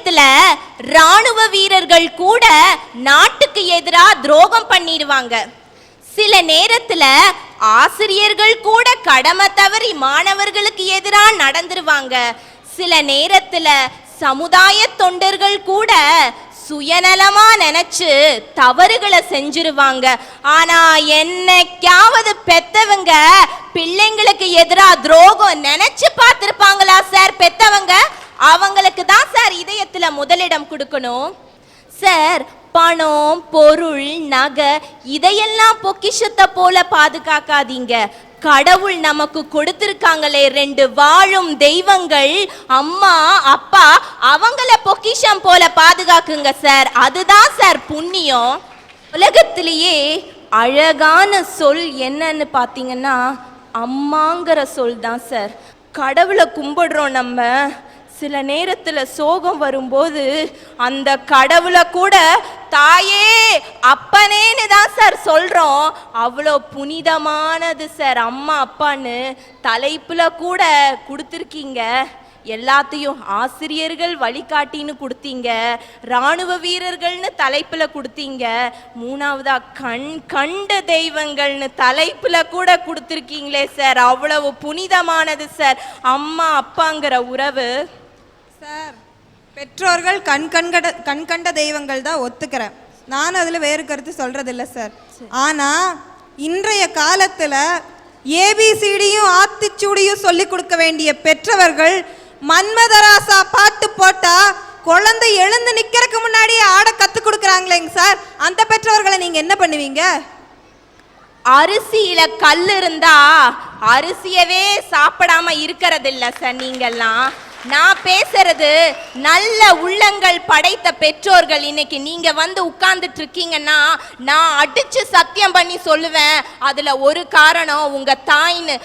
நேரத்துல ராணுவ வீரர்கள் கூட நாட்டுக்கு எதிராக துரோகம் பண்ணிடுவாங்க. சில நேரத்துல ஆசிரியர்கள் கூட கடமை தவறி மாணவர்களுக்கு எதிராக நடந்துருவாங்க. சில நேரத்துல சமுதாய தொண்டர்கள் கூட சுயநலமா நினைச்சு தவறுகளை செஞ்சிருவாங்க. ஆனா என்னைக்காவது பெத்தவங்க பிள்ளைங்களுக்கு எதிராக துரோகம் நினைச்சு பார்த்திருப்பாங்களா சார்? பெத்தவங்க அவங்களுக்கு தான் சார் இதயத்துல முதலிடம் கொடுக்கணும். சார், பணம், பொருள், நகை இதையெல்லாம் பொக்கிஷத்தை போல பாதுகாக்காதீங்க. கடவுள் நமக்கு கொடுத்திருக்காங்களே 2 வாழும் தெய்வங்கள், அம்மா அப்பா, அவங்கள பொக்கிஷம் போல பாதுகாக்குங்க சார். அதுதான் சார் புண்ணியம். உலகத்திலேயே அழகான சொல் என்னன்னு பார்த்தீங்கன்னா அம்மாங்கிற சொல் தான் சார். கடவுளை கும்பிடுறோம் நம்ம. சில நேரத்தில் சோகம் வரும்போது அந்த கடவுளை கூட தாயே அப்பனேன்னு தான் சார் சொல்கிறோம். அவ்வளோ புனிதமானது சார் அம்மா அப்பான்னு. தலைப்பில் கூட கொடுத்துருக்கீங்க. எல்லாத்தையும் ஆசிரியர்கள் வழிகாட்டின்னு கொடுத்தீங்க, இராணுவ வீரர்கள்னு தலைப்பில் கொடுத்தீங்க, 3வதா கண்ட தெய்வங்கள்னு தலைப்பில் கூட கொடுத்துருக்கீங்களே சார். அவ்வளவு புனிதமானது சார் அம்மா அப்பாங்கிற உறவு. சார், பெற்றோர்கள் கண்கண்ட தெய்வங்கள் தான் ஒத்துக்கிறேன். நானும் அதில் வேறு கருத்து சொல்கிறதில்ல சார். ஆனால் இன்றைய காலத்தில் ஏபிசிடியும் ஆத்திச்சூடியும் சொல்லி கொடுக்க வேண்டிய பெற்றவர்கள் மன்மதராசா பாட்டு போட்டா குழந்தை எழுந்து நிக்கிறதுக்கு முன்னாடியே ஆட கத்து கொடுக்குறாங்களேங்க சார். அந்த பெற்றவர்களை நீங்க என்ன பண்ணுவீங்க? அரிசியில கல் இருந்தா அரிசியவே சாப்பிடாம இருக்கிறதில்ல சார் நீங்கெல்லாம். நான் பேசுறது நல்ல உள்ளங்கள் படைத்த பெற்றோர்கள். இன்னைக்கு நீங்க வந்து உட்கார்ந்துட்டு இருக்கீங்கன்னா நான் அடிச்சு சத்தியம் பண்ணி சொல்லுவேன், அதுல ஒரு காரணம் உங்க தாயின்னு.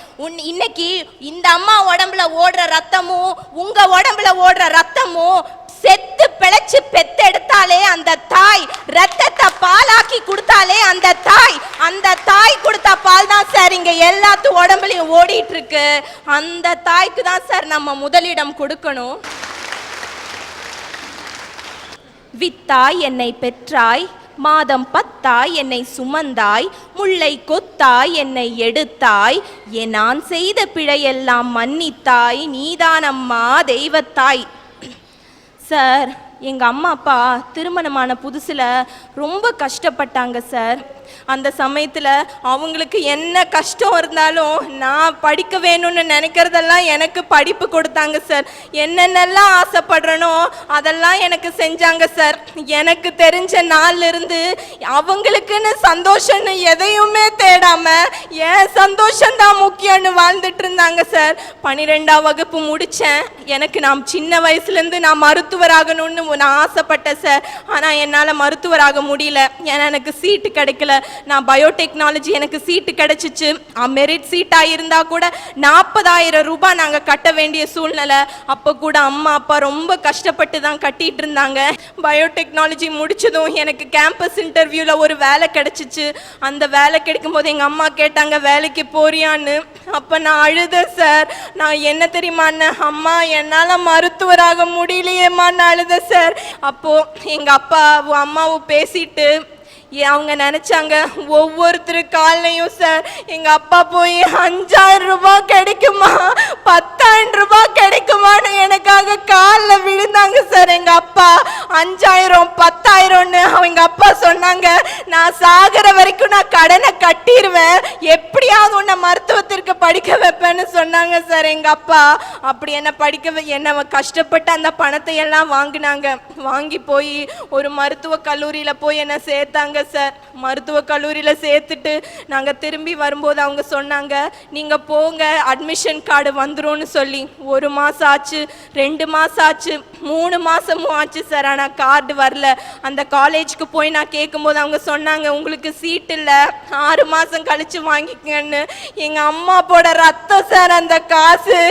இன்னைக்கு இந்த அம்மா உடம்புல ஓடுற ரத்தமும் உங்க உடம்புல ஓடுற ரத்தமும் செத்து பிழைச்சு பெத்தெடுத்தாலே அந்த தாய், ரத்தத்தை பாலாக்கி கொடுத்தாலே அந்த தாய் கொடுத்த பால் தான் சார் இங்க எல்லாத்து உடம்புலையும் ஓடிட்டு இருக்கு. அந்த தாய்க்கு தான் சார் நம்ம முதலிடம் கொடுக்கணும். வித்தாய் என்னை பெற்றாய், மாதம் 10 என்னை சுமந்தாய், முல்லை கொத்தாய் என்னை எடுத்தாய், நான் செய்த பிழையெல்லாம் மன்னித்தாய், நீதானம்மா தெய்வத்தாய். சார், எங்கள் அம்மா அப்பா திருமணமான புதுசில் ரொம்ப கஷ்டப்பட்டாங்க சார். அந்த சமயத்தில் அவங்களுக்கு என்ன கஷ்டம் இருந்தாலும் நான் படிக்க வேணும்னு நினைக்கிறதெல்லாம் எனக்கு படிப்பு கொடுத்தாங்க சார். என்னென்னலாம் ஆசைப்படுறனோ அதெல்லாம் எனக்கு செஞ்சாங்க சார். எனக்கு தெரிஞ்ச நாள்லேருந்து அவங்களுக்குன்னு சந்தோஷம்னு எதையுமே தேடாமல் என் சந்தோஷம்தான் முக்கியம்னு வாழ்ந்துட்டு இருந்தாங்க சார். 12ஆம் வகுப்பு முடித்தேன். எனக்கு நான் சின்ன வயசுலேருந்து நான் மருத்துவராகணும்னு நான் ஆசைப்பட்டேன் சார். ஆனால் என்னால் மருத்துவராக முடியல. ஏன்னா எனக்கு சீட்டு கிடைக்கல. நான் பயோடெக்னாலஜி எனக்கு சீட்டு கிடைச்சிச்சு. மெரிட் சீட்டாக இருந்தால் கூட 40,000 ரூபாய் நாங்கள் கட்ட வேண்டிய சூழ்நிலை. அப்போ கூட அம்மா அப்பா ரொம்ப கஷ்டப்பட்டு தான் கட்டிட்டு இருந்தாங்க. பயோடெக்னாலஜி முடிச்சதும் எனக்கு கேம்பஸ் இன்டர்வியூவில் ஒரு வேலை கிடைச்சிச்சு. அந்த வேலை கிடைக்கும் போது எங்கள் அம்மா கேட்டாங்க வேலைக்கு போறியான்னு. அப்போ நான் அழுதேன் சார். நான் என்ன தெரியுமான்னு, அம்மா என்னால் மருத்துவராக முடியலையேம்மான்னு அழுதேன் சார். அப்போது எங்கள் அப்பாவும் அம்மாவும் பேசிட்டு அவங்க நினைச்சாங்க ஒவ்வொருத்தரு காலையும் சார் எங்க அப்பா போய் 5,000 ரூபாய் கிடைக்குமா 10,000 ரூபாய் கிடைக்குமான்னு எனக்காக காலில் விழுந்தாங்க சார். எங்க அப்பா 5,000 10,000ன்னு அவங்க அப்பா சொன்னாங்க. நான் சாகிற வரைக்கும் நான் கடனை கட்டிடுவேன், எப்படியாவது உன்னை மருத்துவத்திற்கு படிக்க வைப்பேன்னு சொன்னாங்க சார் எங்க அப்பா. அப்படி என்ன என்ன கஷ்டப்பட்டு அந்த பணத்தை எல்லாம் வாங்கினாங்க. வாங்கி போய் ஒரு மருத்துவ கல்லூரியில போய் என்ன சேர்த்தாங்க சார். மருத்துவ கல்லூரியில் சேர்த்துட்டு நாங்கள் திரும்பி வரும்போது அவங்க சொன்னாங்க நீங்கள் போங்க அட்மிஷன் கார்டு வந்துரும்னு சொல்லி. 1 மாதம் ஆச்சு, 2 மாதம் ஆச்சு, 3 மாதமும் ஆச்சு சார். ஆனால் கார்டு வரல. அந்த காலேஜுக்கு போய் நான் கேட்கும்போது அவங்க சொன்னாங்க உங்களுக்கு சீட் இல்லை, 6 மாதம் கழித்து வாங்கிக்கங்கன்னு. எங்கள் அம்மா போட ரத்தம் சார் அந்த காசு.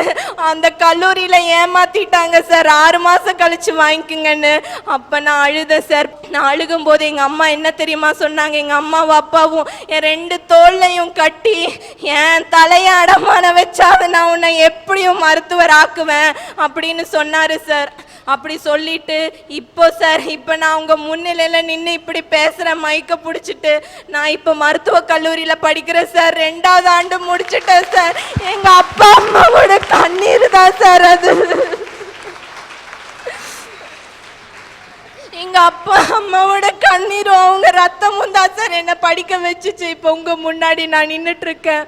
அந்த கல்லூரியில் ஏமாத்திட்டாங்க சார், 6 மாதம் கழித்து வாங்கிக்கங்கன்னு. அப்போ நான் அழுதேன் சார். நான் அழுகும்போது எங்கள் அம்மா என்ன தெரியுமா சொன்னாங்க, எங்க அம்மாவும் அப்பாவும் என் 2 தோள்லையும் கட்டி என் தலையை அடமான வச்சாது நான் உன்னை எப்படியும் மருத்துவர் ஆக்குவேன் அப்படின்னு சொன்னாரு சார். அப்படி சொல்லிட்டு இப்போ சார் இப்போ நான் உங்க முன்னிலையில நின்று இப்படி பேசுறேன் மைக்க பிடிச்சிட்டு. நான் இப்போ மருத்துவக் கல்லூரியில படிக்கிறேன் சார், 2வது ஆண்டு முடிச்சிட்டேன் சார். எங்க அப்பா அம்மாவோட கண்ணீர் தான் சார் அது. எங்க அப்பா அம்மாவோட கண்ணீரும் அவங்க ரத்தமும் தான் சார் என்னை படிக்க வச்சுச்சு. இப்போ உங்க முன்னாடி நான் நின்றுட்டு இருக்கேன்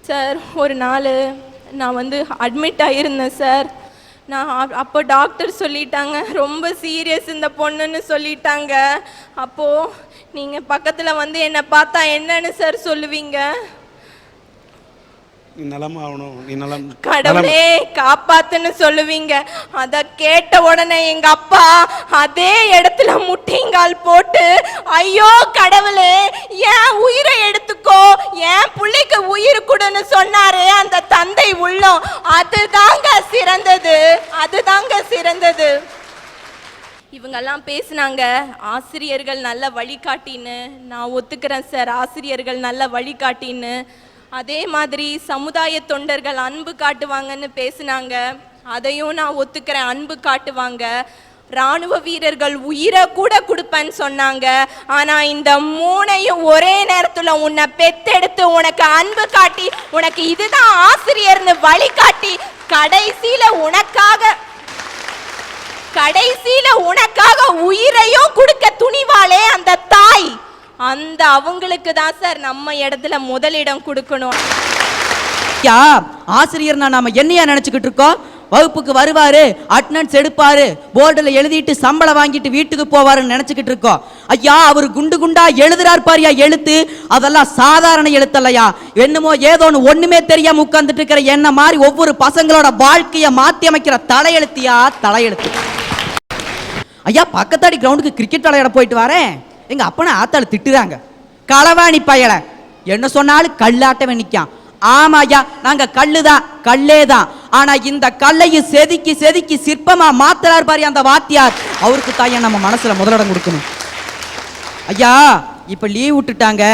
சார். ஒரு நாள் நான் அட்மிட் ஆகியிருந்தேன் சார். நான் அப்போ டாக்டர் சொல்லிட்டாங்க ரொம்ப சீரியஸ் இந்த பொண்ணுன்னு சொல்லிட்டாங்க. அப்போது நீங்கள் பக்கத்தில் என்னை பார்த்தா என்னன்னு சார் சொல்லுவீங்க? நீ நலமாகணும், நீ நலம், கடவுளே காப்பாத்துன்னு சொல்லுவீங்க. அத கேட்ட உடனே எங்க அப்பா அதே இடத்துல முட்டிங்கால் போட்டு, ஐயோ கடவுளே ஏன் உயிரை எடுத்துக்கோ, ஏன் பிள்ளைக்கு உயிர் கொடுன்னு சொன்னாரே அந்த தந்தை உள்ளம், அதுதாங்க சிறந்தது, அதுதாங்க சிறந்தது. இவங்கெல்லாம் பேசினாங்க ஆசிரியர்கள் நல்ல வழிகாட்டின்னு. நான் ஒத்துக்கிறேன் சார், ஆசிரியர்கள் நல்ல வழிகாட்டின்னு. அதே மாதிரி சமுதாய தொண்டர்கள் அன்பு காட்டுவாங்கன்னு பேசினாங்க, அதையும் நான் ஒத்துக்கிறேன், அன்பு காட்டுவாங்க. இராணுவ வீரர்கள் உயிரை கூட கொடுப்பேன்னு சொன்னாங்க. ஆனால் இந்த 3ஐயும் ஒரே நேரத்தில் உன்னை பெத்தெடுத்து உனக்கு அன்பு காட்டி உனக்கு இதுதான் ஆசிரியர்னு வழிகாட்டி கடைசியில உனக்காக உயிரையும் கொடுக்க துணிவாளே அந்த தாய், அந்த அவங்களுக்கு தான் சார் நம்ம இடத்துல முதலிடம் கொடுக்கணும். ஆசிரியர்னா நாம என்னையா நினைச்சுக்கிட்டு இருக்கோம்? வகுப்புக்கு வருவாரு, அட்டெண்டன்ஸ் எடுப்பாரு, போர்டில் எழுதிட்டு சம்பளம் வாங்கிட்டு வீட்டுக்கு போவாருன்னு நினைச்சுக்கிட்டு இருக்கோம். ஐயா அவர் குண்டு குண்டா எழுதுறாரு பாரியா எழுத்து, அதெல்லாம் சாதாரண எழுத்தல்லையா. என்னமோ ஏதோன்னு ஒண்ணுமே தெரியாம உட்கார்ந்துட்டு இருக்கிற என்ன மாதிரி ஒவ்வொரு பசங்களோட வாழ்க்கையை மாத்தி அமைக்கிற தலையெழுத்தியா தலையெழுத்து. ஐயா பக்கத்தாடி கிரவுண்டுக்கு கிரிக்கெட் விளையாட போயிட்டு வரேன், எங்க அப்பனை ஆத்தாள் திட்டுறாங்க, களவாணி பயல என்ன சொன்னாலும் கல்லாட்டவே நிக்கான். ஆமா ஐயா நாங்க கல்லுதான், கல்லேதான். ஆனா இந்த கல்லையும் செதுக்கி செதுக்கி சிற்பமா மாத்துறாரு பாரு அந்த வாத்தியார், அவருக்கு தான் நம்ம மனசுல முதலிடம் கொடுக்கணும். ஐயா இப்ப லீவ் விட்டுட்டாங்க,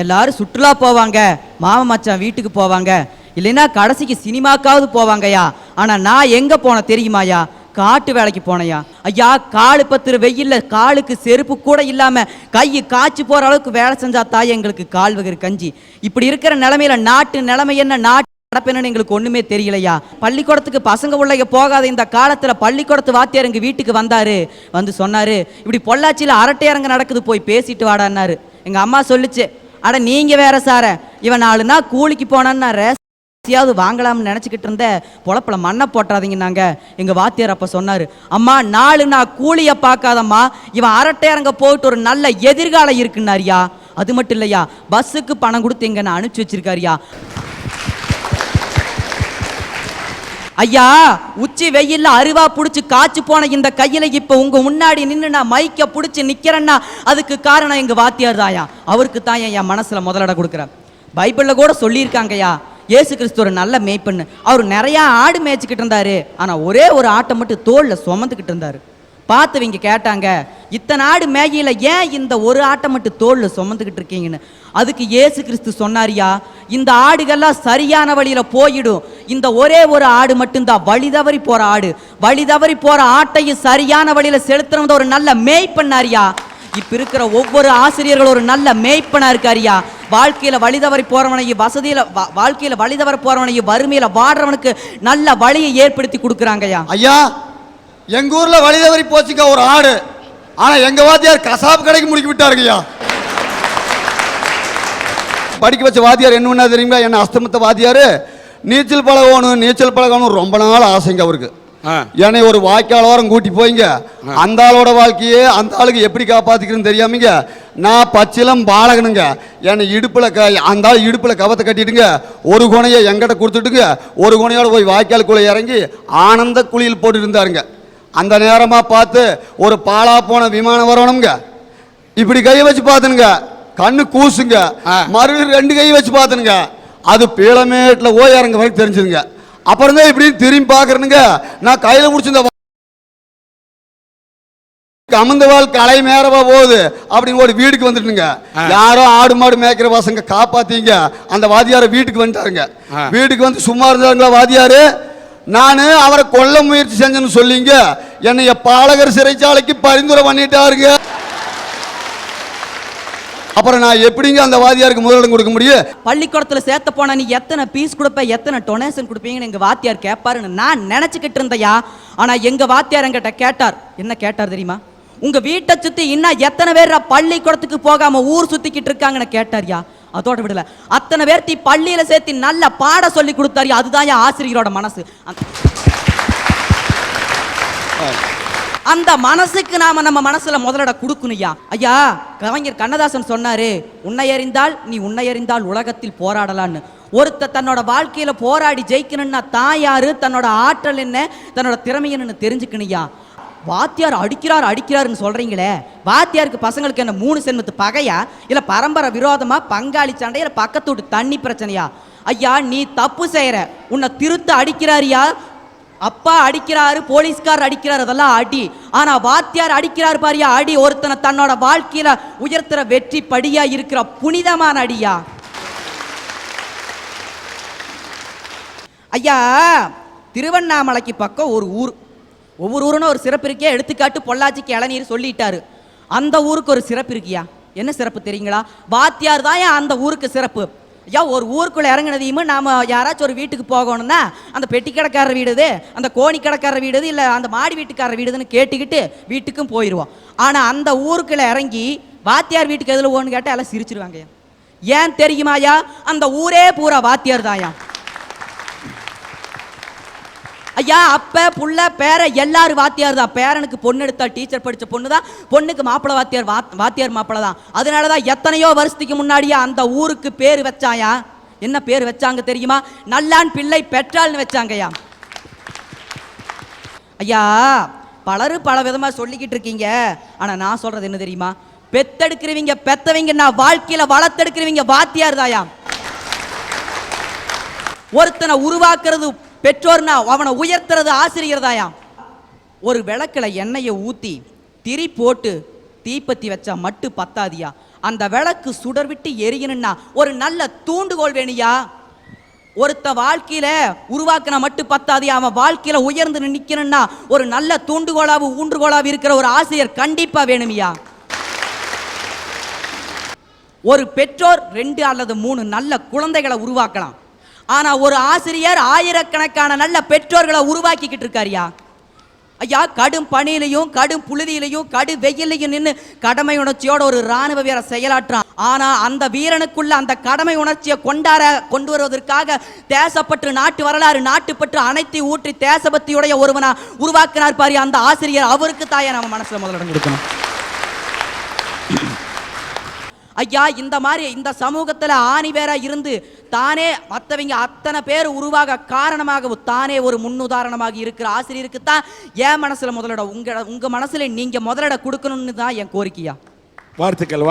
எல்லாரும் சுற்றுலா போவாங்க, மாமா மச்சான் வீட்டுக்கு போவாங்க, இல்லைன்னா கடைசிக்கு சினிமாக்காவது போவாங்கய்யா. ஆனா நான் எங்க போன தெரியுமாயா? காட்டு வேலைக்கு போனையா. ஐயா காலு பத்துரு வெயில்ல காலுக்கு செருப்பு கூட இல்லாம கையை காய்ச்சி போற அளவுக்கு வேலை செஞ்சா தாய் எங்களுக்கு கால் வகர் கஞ்சி. இப்படி இருக்கிற நிலைமையில நாட்டு நிலைமை என்ன, நாட்டு நடப்பேன்னு எங்களுக்கு ஒண்ணுமே தெரியலையா. பள்ளிக்கூடத்துக்கு பசங்க உள்ள போகாத இந்த காலத்துல பள்ளிக்கூடத்து வாத்தியார் எங்க வீட்டுக்கு வந்தாரு, வந்து சொன்னாரு இப்படி பொள்ளாச்சியில அரட்டை அரங்க நடக்குது போய் பேசிட்டு வாடான்னாரு. எங்க அம்மா சொல்லிச்சு, அட நீங்க வேற சார, இவன் 4 நாள் கூலிக்கு போனான்னு ாவது வாங்கலாம்னு நினைச்சுக்கிட்டு இருந்த பொழப்பில் மண்ணை போட்டாதீங்கன்னாங்க. எங்க வாத்தியார் அப்ப சொன்னாரு, அம்மா 4 நாள் கூலிய பார்க்காதம்மா, இவன் அரட்டையரங்க போயிட்டு ஒரு நல்ல எதிர்காலம் இருக்குன்னாரியா. அது மட்டும் இல்லையா, பஸ்ஸுக்கு பணம் கொடுத்து எங்க நான் அனுப்பிச்சு வச்சிருக்காரியா. ஐயா உச்சி வெயில்ல அருவா புடிச்சு காய்ச்சி போன இந்த கையில இப்ப உங்க முன்னாடி நின்று நான் மைக்க புடிச்சு நிக்கிறேன்னா அதுக்கு காரணம் எங்க வாத்தியார் தாயா. அவருக்கு தான் என் மனசுல முதலிடம் கொடுக்குறேன். பைபிள்ல கூட சொல்லியிருக்காங்கய்யா, இயேசு கிறிஸ்து ஒரு நல்ல மேய்ப்பண்ணு. அவர் நிறைய ஆடு மேய்ச்சிக்கிட்டு இருந்தாரு, ஆனா ஒரே ஒரு ஆட்டை மட்டும் தோல்ல சுமந்துக்கிட்டு இருந்தாரு. பார்த்தவங்க கேட்டாங்க, இத்தனை ஆடு மேய்யில ஏன் இந்த ஒரு ஆட்டை மட்டும் தோல்ல சுமந்துக்கிட்டு இருக்கீங்கன்னு. அதுக்கு இயேசு கிறிஸ்து சொன்னாரியா, இந்த ஆடுகள்லாம் சரியான வழியில போயிடும், இந்த ஒரே ஒரு ஆடு மட்டும்தான் வழி தவறி போற ஆடு. வழி தவறி போற ஆட்டையும் சரியான வழியில செலுத்துறவங்க ஒரு நல்ல மேய்ப்பண்ணாரியா. இப்ப இருக்கிற ஒவ்வொரு ஆசிரியர்களும் ஒரு நல்ல மேய்ப்பனா இருக்காரியா. வாழ்க்கையில வழிதவறி போறவனையும் வாழ்க்கையில வழிதவற போறவனையும் வறுமையில வாடுறவனுக்கு நல்ல வழியை ஏற்படுத்தி கொடுக்குறாங்கய்யா. ஐயா எங்க ஊர்ல வழிதவறி போச்சுங்க ஒரு ஆடு, ஆனா எங்க வாத்தியார் கசாப்பு கடைக்கு முடிக்கி விட்டாருங்கய்யா. படிக்க வச்ச வாத்தியார் என்ன தெரியுங்களா, என்ன அஸ்தமத்த வாத்தியார் நீச்சல் பழகணும் ரொம்ப நாள் ஆசைங்க அவருக்கு. என்னை ஒரு வாய்க்காலோரம் கூட்டி போய்ங்க, அந்த ஆளோட வாழ்க்கையே அந்த ஆளுக்கு எப்படி காப்பாத்திக்கிறேன்னு தெரியாமங்க நான் பச்சிலம் பாலகனுங்க. என்னை அந்த ஆள் இடுப்புல கவத்தை கட்டிட்டுங்க, ஒரு குணையை எங்கிட்ட கொடுத்துட்டுங்க, ஒரு குணையோட போய் வாய்க்காலுக்குள்ள இறங்கி ஆனந்த குளியல் போட்டு இருந்தாருங்க. அந்த நேரமா பார்த்து ஒரு பாலா போன விமானம் வரணுங்க, இப்படி கையை வச்சு பார்த்துனுங்க, கண்ணு கூசுங்க, மறுபடியும் 2 கை வச்சு பார்த்துனுங்க, அது பீளமேட்டில் ஓயாரங்க வரைக்கும் தெரிஞ்சுதுங்க. அப்புறம் தான் இப்படி திரும்பி பாக்குறேனுங்க, நான் கையில முடிச்சிருந்த அமர்ந்த வாழ் கலை மேறவா போகுது அப்படின்னு ஒரு வீட்டுக்கு வந்துட்டுங்க. யாரோ ஆடு மாடு மேய்க்கிற பசங்க காப்பாத்தீங்க, அந்த வாதியார வீட்டுக்கு வந்துட்டாருங்க. வீட்டுக்கு வந்து சும்மா இருந்தாருங்களா வாதியாரு, நான் அவரை கொல்ல முயற்சி செஞ்சேன்னு சொல்லிங்க என்னைய பாலகர் சிறைச்சாலைக்கு பரிந்துரை பண்ணிட்டாருங்க. அப்புறம் நான் எப்படிங்க அந்த வாத்தியாருக்கு முதலிடம் கொடுக்க முடியும்? பள்ளிக்கூடத்துல சேர்த்த போனா நீ எத்தனை பீஸ் கொடுப்ப, எத்தனை டொனேஷன் கொடுப்பீங்கன்னு எங்க வாத்தியார் கேட்பாருன்னு நான் நினைச்சுக்கிட்டு இருந்தையா. ஆனா எங்க வாத்தியார் என்கிட்ட கேட்டார். என்ன கேட்டார் தெரியுமா? உங்க வீட்டை சுத்தி இன்னும் எத்தனை பேர் பள்ளிக்கூடத்துக்கு போகாம ஊர் சுத்திக்கிட்டு இருக்காங்கன்னு கேட்டார்யா. அதோட விடல, அத்தனை பேர்த்தி பள்ளியில சேர்த்து நல்ல பாட சொல்லி கொடுத்தாரியா. அதுதான் ஆசிரியரோட மனசு. அந்த மனசுக்கு நாம நம்ம மனசுல முதலிட கொடுக்கணும்யா. ஐயா கவிஞர் கண்ணதாசன் சொன்னாரு, உன்னை அறிந்தால் நீ உன்னை அறிந்தால் உலகத்தில் போராடலான்னு. ஒருத்த தன்னோட வாழ்க்கையில போராடி ஜெயிக்கணும்னா தான் யாரு, தன்னோட ஆற்றல் என்ன, தன்னோட திறமை என்னன்னு தெரிஞ்சுக்கணும்யா. வாத்தியார் அடிக்கிறாருன்னு சொல்றீங்களே, வாத்தியாருக்கு பசங்களுக்கு என்ன 3 சென்மத்து பகையா, இல்ல பரம்பரை விரோதமா, பங்காளி சண்டையா, இல்ல பக்கத்து வீட்டு தண்ணி பிரச்சனையா? ஐயா நீ தப்பு செய்யற, உன்னை திருத்த அடிக்கிறாரியா. அப்பா அடிக்கிறாரு, போலீஸ்கார் அடிக்கிறாரு, அதெல்லாம் அடி. ஆனா வாத்தியார் அடிக்கிறாரு பாரியா அடி, ஒருத்தனை தன்னோட வாழ்க்கையில உயர்த்துற வெற்றி படியா இருக்கிற புனிதமான அடியா. ஐயா திருவண்ணாமலைக்கு பக்கம் ஒரு ஊர், ஒவ்வொரு ஊருன்னு ஒரு சிறப்பு இருக்கே. எடுத்துக்காட்டு பொள்ளாச்சிக்கு இளநீர் சொல்லிட்டாரு. அந்த ஊருக்கு ஒரு சிறப்பு இருக்கியா. என்ன சிறப்பு தெரியுங்களா? வாத்தியார் தான் அந்த ஊருக்கு சிறப்பு. ஐயா ஒரு ஊருக்குள்ள இறங்கினதையும் நாம யாராச்சும் ஒரு வீட்டுக்கு போகணும்னா அந்த பெட்டி கடைக்காரர் வீடுது, அந்த கோணி கடைக்காரர் வீடுது, இல்லை அந்த மாடி வீட்டுக்காரர் வீடுதுன்னு கேட்டுக்கிட்டு வீட்டுக்கும் போயிடுவோம். ஆனால் அந்த ஊருக்குள்ள இறங்கி வாத்தியார் வீட்டுக்கு எதில் ஓன்னு கேட்டால் எல்லாம் சிரிச்சிருவாங்க. ஏன் தெரியுமாயா? அந்த ஊரே பூரா வாத்தியார் தாயா. ஐயா அப்ப புள்ள பேர எல்லாரும் வாத்தியார் தான். பேரனுக்கு பொண்ணு எடுத்தா டீச்சர் படிச்ச பொண்ணு தான், பொண்ணுக்கு மாப்பிள்ளை வாத்தியார், வாத்தியார் மாப்பிள்ளை தான். அதனாலதான் எத்தனையோ வருஷத்துக்கு முன்னாடியே அந்த ஊருக்கு பேர் வச்சாயா. என்ன பேர் வச்சாங்க தெரியுமா? நல்லான் பிள்ளை பெற்றாள்னு வச்சாங்கய்யா. ஐயா பலரும் பல விதமா சொல்லிக்கிட்டு இருக்கீங்க. ஆனா நான் சொல்றது என்ன தெரியுமா? பெத்தெடுக்கிறவங்க பெத்தவங்க, நான் வாழ்க்கையில வளர்த்தெடுக்கிறவங்க வாத்தியார் தாயா. ஒருத்தனை உருவாக்குறது பெற்றோர்னா அவனை உயர்த்துறது ஆசிரியர் தாயா. ஒரு விளக்குல எண்ணெயை ஊத்தி திரி போட்டு தீப்பத்தி வச்சா மட்டும் பத்தாதியா. அந்த விளக்கு சுடர் விட்டு எரியணும்னா ஒரு நல்ல தூண்டுகோல் வேணியா. ஒருத்த வாழ்க்கையில உருவாக்கினா மட்டும் பத்தாதியா, அவன் வாழ்க்கையில உயர்ந்து நிக்கணும்னா ஒரு நல்ல தூண்டுகோலாவு ஊன்றுகோலாவு இருக்கிற ஒரு ஆசிரியர் கண்டிப்பா வேணுமியா. ஒரு பெற்றோர் 2 அல்லது 3 நல்ல குழந்தைகளை உருவாக்கலாம். ஆனா ஒரு ஆசிரியர் ஆயிரக்கணக்கான நல்ல பெற்றோர்களை உருவாக்கிக்கிட்டு இருக்காரியா. ஐயா கடும் பணியிலையும் கடும் புழுதியிலையும் கடும் வெயிலையும் நின்று கடமை உணர்ச்சியோட ஒரு ராணுவ வீரர் செயலாற்றான். ஆனா அந்த வீரனுக்குள்ள அந்த கடமை உணர்ச்சியை கொண்டு வருவதற்காக தேசப்பற்று, நாட்டு வரலாறு, நாட்டுப்பற்று அனைத்தையும் ஊற்றி தேசபக்தியுடைய ஒருவனா உருவாக்கினார் பாரு அந்த ஆசிரியர். அவருக்கு தாயா நம்ம மனசுல முதலிடம் கொடுக்கணும். ஐயா இந்த மாதிரி இந்த சமூகத்துல ஆணிவேரா இருந்து தானே மற்றவங்க அத்தனை பேர் உருவாக காரணமாக தானே ஒரு முன்னுதாரணமாக இருக்கிற ஆசிரியருக்கு தான் என் மனசுல முதலிடம், உங்க மனசுல நீங்க முதலிடம் கொடுக்கணும்னு தான் என் கோரிக்கையா. வாழ்த்துக்கள்.